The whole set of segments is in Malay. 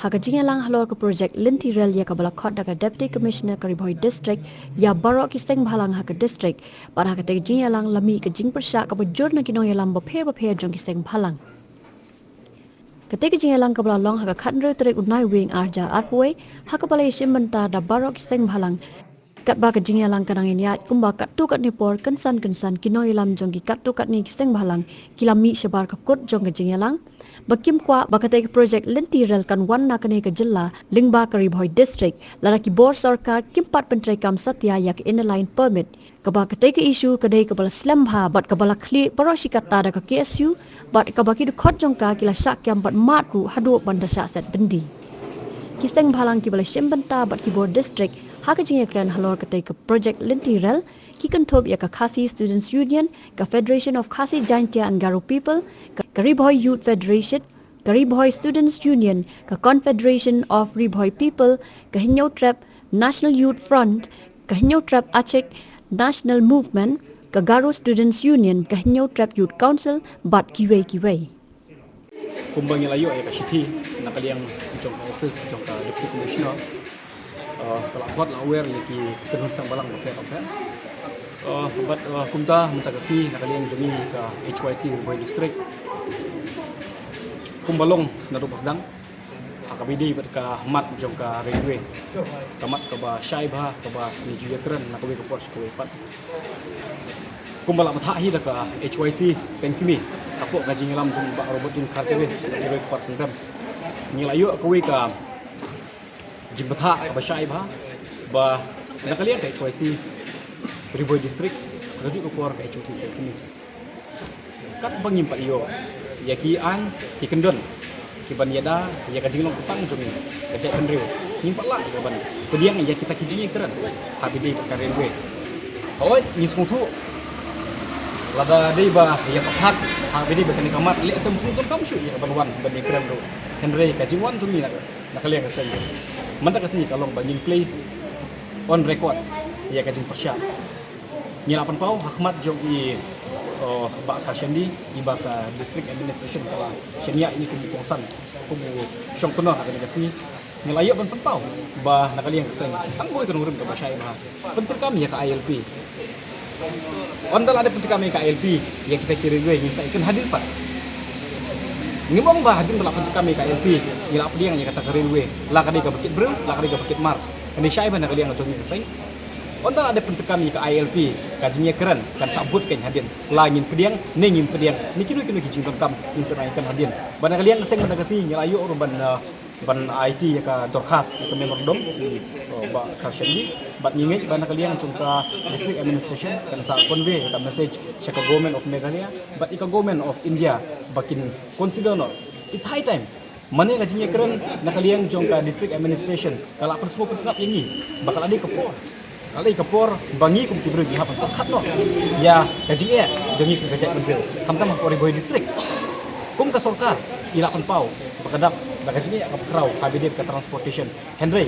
Haka jingalang halor ke projek Linti Rel ya kabala khot daga Deputy Commissioner Karibhoi District ya barok ki seng bhalang haka district par haka te jingalang lami ke jing persya ka bujur na kinong yalam baphe jong ki seng bhalang. Ketika jingalang kabala long haka khatnre trek unai wing arja arpoi haka balai shimbanta da barok ki seng bhalang kat ba ke jingalang kanang ini kumba kat tu kat nipor kensan kinong yalam jong ki kat tu kat ni ki seng bhalang kilami shabar ka kut jong ke jingalang Bakim kwa bakate ke projek Linti Rel kan wan na kane ke jilla Lingba Karibhoi District laraki bor sarkar kimpat pentrai kam satya yak inline permit kabakate ke isu kadai ke bala slambha bat ke bala kli paroshikata da ke KSU bat ke baki du khot jongka kila syak yam bat matru hadu banda syak set bendi kiseng bhalang ki bala shimbanta bat ki bor district haka jinge kran halor kate ke projek Linti Rel ki kanthop ya ka Khasi Students Union ka Federation of Khasi Jaintia and Garo People Karibhoi Youth Federation, Karibhoi Students Union, ka Confederation of Ribhoi People, ka Hinyo Trap National Youth Front, ka Hinyo Trap Achek National Movement, ka Garo Students Union, ka Hinyo Trap Youth Council, bat kiway. Kumbang yang layu ay kasiti nakaliang jong office jong ka deputy commissioner kalau kuat la aware lagi tenun sang balang pakai but kumta mentagasi nakaliang jomi ka HYC Ribhoi District kumbalong na rupasdang akabidi ber ka mat jong ka railway tamat ka ba shaibha ka ba ni juyakran na kawi ko pors ko pat kumbala mathahi da ka HYC sengkimi apo ka jingalam jong ba robot jong kharjere ni ko pors ndam nilayo kawi ka jimbatha ka ba shaibha ba nakalian ka HYC Ribhoi District kajuk ko por ka HYC sengkimi kat bangim pa iyo yaki an ki kendon ki ban yada ya ka jinglong kutang jong ka jai pendriu nimpat la ka ban pediang ya kita ki jingi keren habidi ka railway oi ni sungtu lada dei ba ya pahat habidi ba kan kamat le sem sungtu kam shu ya ban wan ban ni keren do henry ka jingwan jong ni na kalian ka sen manta kasi kalong bangin place on records ya ka jing persya ni lapan pau hakmat jong i ba kashendi iba ka district administration kala shenia ini kini kongsan kubu syong kuno ka negasi nilayo ban pantau ba nakaliang kaseng tangboy kan urum ka ba syai ba pentir kami ya ka ILP ondal ada pentir kami ka ILP ya kita kiri gue ingin saya ikan hadir pak ngimong ba hadir bala pentir kami ka ILP ngila pediang ya kata kiri gue la kadi ka bukit bro la kadi ka bukit mar ini syai ba nakaliang jomi kaseng ondal ada pentir kami ke ILP kajinya keren kan sabut kan hadin langin pediang nengin pediang nikiru kinu kijing kam inserai kan hadin bana kalian seng menagasi nyelayu urban ban IT ya ka dorkas ya ka memorandum ba kashendi bat nginget bana kalian cungka district administration kan sa convey ka message sa ka government of Meghalaya but ika government of India bakin consider no it's high time mana kajinya keren nakalian cungka district administration kala persengap ini bakal ada kepo kali kapor bangi kum kibru gi hapan kat no ya kajing ya jongi ke kajak menteri tam Ribhoi District kum ka sorkar ila pau bakadap bakajing ya ka kraw habide ka transportation henry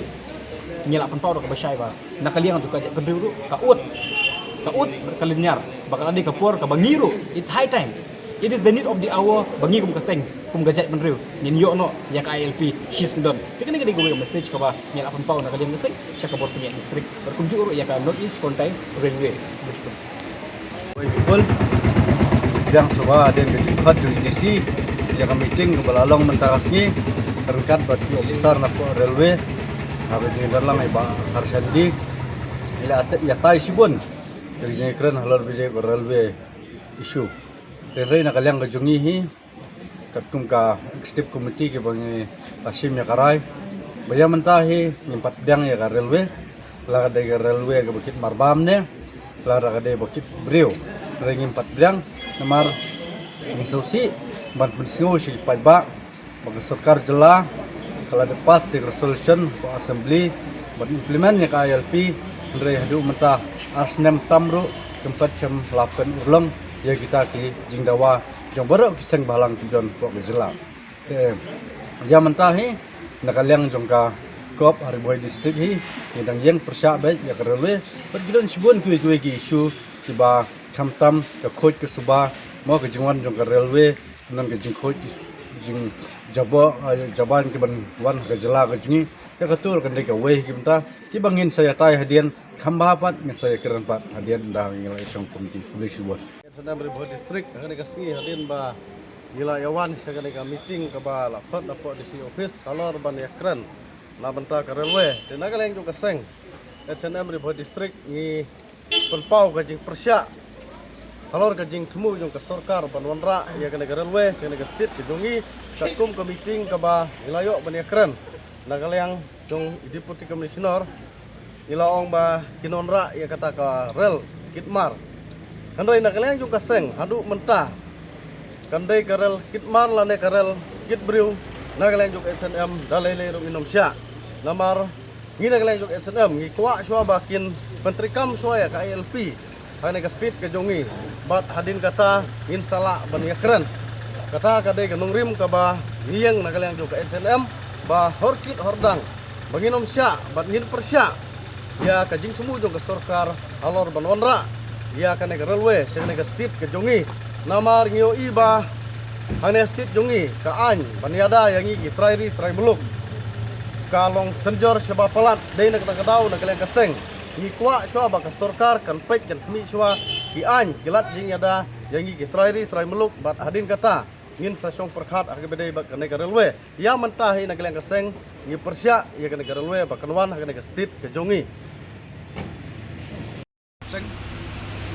ngila pau ka basyai ba nakaliang juga kajak menteri ka ut berkalinyar bakal adi kapor ka bangiru it's high time it is the need of the hour bangi kum kaseng kum gajak menteri nin yo no ya ka ILP shisndon tikene gede gue message ka ba ngila pau nakaliang kaseng sya ka bor punya district berkunjung ya ka North East Frontier Railway people yang suka ada yang kecil juridisi yang meeting kebalalong mentarasnya terdekat bagi officer napo railway habe jenderal lang iba harsandi ila ya tai sibon dari jenderal keren halor bije railway issue railway nakaliang kajungihi katung ka executive committee ke bangi asim ya karai baya mentahi nyempat dang ya ka railway la ka railway ke bukit marbam ne la ka bukit brio ring empat dang namar instruksi ban pensiun si pajak bagi सरकार jela kalau ada pas di resolution for assembly buat implement ya ka ILP dari hadu mentah asnem tamru tempat jam 8 ulang ya kita ki jingdawa jong baru kiseng balang tidon kok jela ya mentahi nakaliang jongka kop Ribhoi District hi yang yang persya baik ya ka railway pergidon sibun kuwi ki isu tiba kamtam ke khoj ke suba mau ke jingwan jong ka railway nang ke jing khoj jing jaban ke ban wan ke jela ke jingi ya katul kan dek weh kimta ki bangin saya tai hadian khamba pat nge saya keren pat hadian dah ngilai song komiti polisi buat Senam Ribut Distrik kami kasih hadirin ba gila yawan sekali kami meeting ke ba lapat dapat di office halor ban yakran la benta ke railway tenaga yang juga seng Senam Ribut Distrik ni penpau kajing persya halor kajing temu jong ke sorkar ban wanra ya kena ke railway kena ke state ke jongi kakum ke meeting ke ba ilayo ban yakran naga yang jong deputy commissioner ilaong ba kinonra ya kata ke rel kitmar Kandai nak kalian juga seng, hadu mentah. Kandai karel kitmar lane karel kitbriu, nak kalian juga SNM dalele rum minum syak. Namar ngina kalian juga SNM ngi kuak syua bakin pentrikam syua ya KLP. Hane ka state ke jongi. Bat hadin kata insala ban yakran. Kata kadai ke nungrim ka ba ngiyeng nak kalian juga SNM ba horkit hordang. Banginom syak, bat ngin persyak. Ya kajing semu jong ke sorkar alor ban wanra. Ya kena ke railway, saya kena ke stit ke jongi. Namar ngio iba, hanya stit jongi ke any, baniada yang iki trai beluk. Kalong senjor sebab pelat, day nak kedau nak kalian keseng. Ngikwa syua baka sorkar kan pek kan kami syua ki any, gilat jing ada yang iki trai beluk. Bat hadin kata ngin sasong perkhat agak bedai bak kena ke railway. Ya mentah nak kalian keseng, ngi persya ya kena ke railway bak kenwan kena ke stit ke jongi.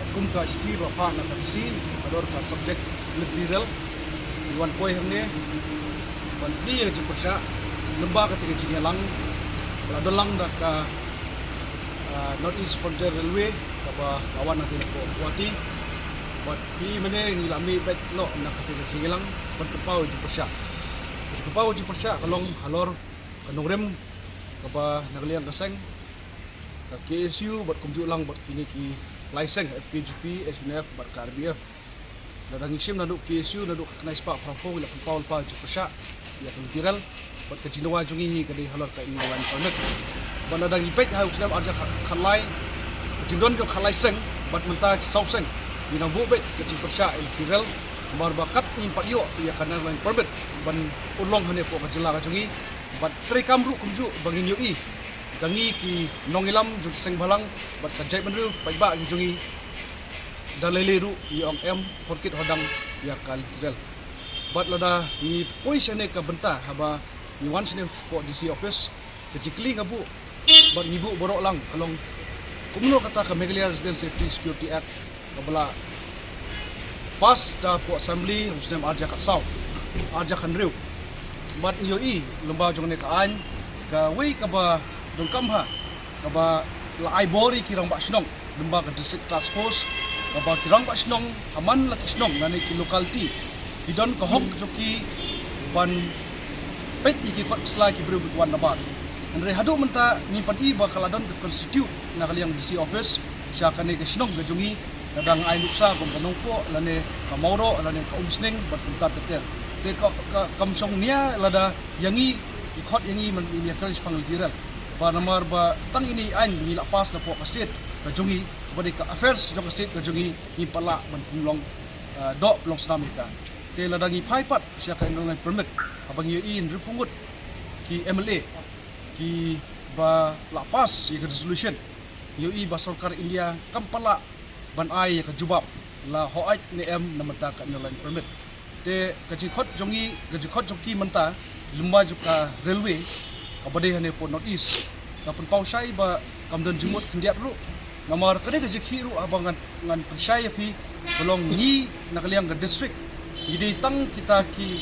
Kumka isti bapa nak kasi ador ka subject material iwan poi hamne wan dia je persa lemba ketika jingelang ladolang dak ka North East Frontier Railway kapa lawan nanti ko kuati buat pi mene ngilami bet no nak ketika jingelang berkepau je persa kalong halor kanurem kapa nagliang kaseng ka KSU buat kumju lang buat kini ki Laiseng FKGP, SNF, Barka RBF. Dan isim naduk KSU naduk kena ispak prapo ila paul pa jepsa ya kentiral buat kecinawa jungi kadi halor ka ingawan permit. Ban dadang ipet ha usnam arja khalai jindon jo khalai seng bat menta sauseng dinang bubet kecipsa kentiral mar bakat nimpat yo ya kana lain permit ban ulong hane po kajela ka jungi bat tri kamru kumju bangin yo I gangi ki nongilam jung seng balang bat kajai menru paiba ki jungi dalele ru yong em porkit hodang ya kaltirel bat lada ni poisane ka benta haba ni once ne sport DC office kejikli ngabu bat ngibu borok lang kalong kumno kata ka Meghalaya Resident Safety Security Act kabala pas da po assembly usnem arja ka saw arja khanriu bat yo I lomba jong ne ka an ka wei ka ba dong kamha kaba la ibori kirang ba snong dumba ka district task force kaba kirang ba snong aman la kisnong nani ki locality kidon ka hok joki ban pet iki kot sla ki bru wan nabat andre hadu menta ni padi ba kaladon ke constitute na kaliang DC office sya kane ka snong ga jungi kadang ai luksa kom kanong po lane ka mauro lane ka umsning bat punta teter te ka kamsong nia lada yangi ki khot yangi man ni kris panglitiral ba namar ba tang ini an ni lapas na po kasit ka jungi kepada ka affairs jong kasit ka jungi ni pala ban kulong do long snamika te ladangi phaipat sia ka indong permit abang yo in ripungut ki MLA ki ba lapas ye ka resolution yo I ba sarkar India kampala ban ai ka jubab la hoait ni em namata ka indong permit te ka jikhot jongi ka jikhot joki menta lumba juka railway kabade hane po North East kapun pausai ba kamdan jumut kendiap ru namar kade ke jekhi ru abangan ngan persai pi belong ni nakaliang ke district jadi tang kita ki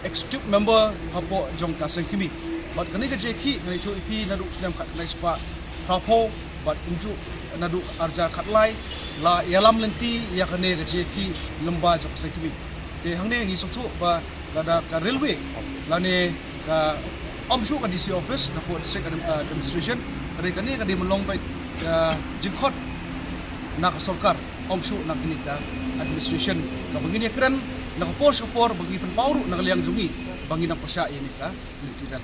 executive member hapo jong kaseng kimi bat kane ke jekhi ngai tu ipi nadu slam khat nai spa prapo bat unju nadu arja khatlai la yalam lenti ya kane ke jekhi lemba jong kaseng kimi te hangne ngi sotu ba lada ka railway lane ka Omshu ka DC office na po district administration kare kani kadi melong pai jingkhot na ka sarkar omshu na kini ka administration ka bangini kran na ka por bagi penpauru na kaliang jungi bangina persya ini ka litiran